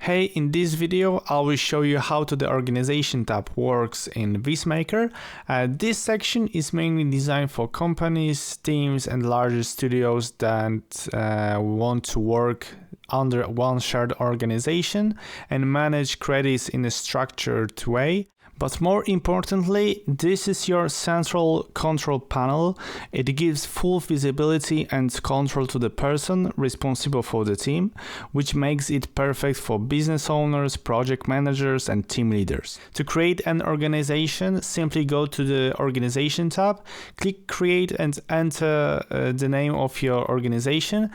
Hey, in this video I will show you how the organization tab works in VizMaker. This section is mainly designed for companies, teams and larger studios that want to work under one shared organization and manage credits in a structured way. But more importantly, this is your central control panel. It gives full visibility and control to the person responsible for the team, which makes it perfect for business owners, project managers, and team leaders. To create an organization, simply go to the Organization tab, click Create and enter the name of your organization,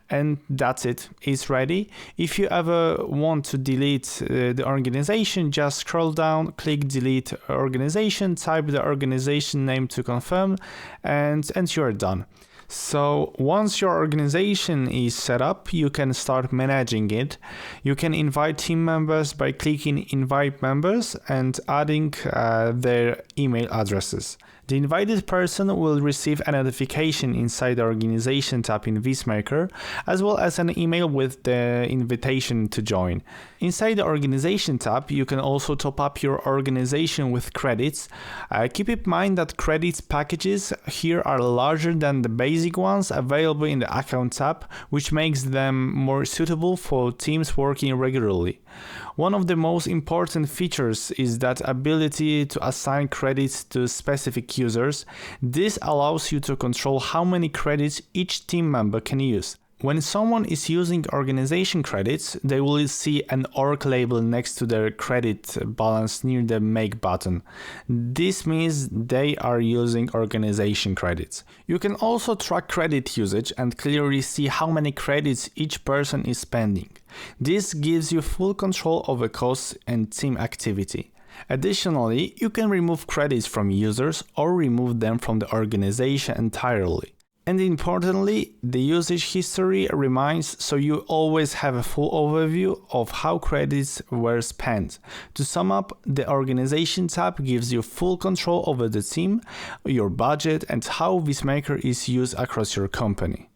and that's it. It's ready. If you ever want to delete the organization, just scroll down, click Delete Organization, type the organization name to confirm, and you're done. So once your organization is set up, you can start managing it. You can invite team members by clicking Invite Members and adding their email addresses. The invited person will receive a notification inside the Organization tab in VizMaker, as well as an email with the invitation to join. Inside the Organization tab, you can also top up your organization with credits. Keep in mind that credits packages here are larger than the basic ones available in the Account tab, which makes them more suitable for teams working regularly. One of the most important features is that ability to assign credits to specific users. This allows you to control how many credits each team member can use. When someone is using organization credits, they will see an org label next to their credit balance near the Make button. This means they are using organization credits. You can also track credit usage and clearly see how many credits each person is spending. This gives you full control over costs and team activity. Additionally, you can remove credits from users or remove them from the organization entirely. And importantly, the usage history remains, so you always have a full overview of how credits were spent. To sum up, the Organization tab gives you full control over the team, your budget, and how VizMaker is used across your company.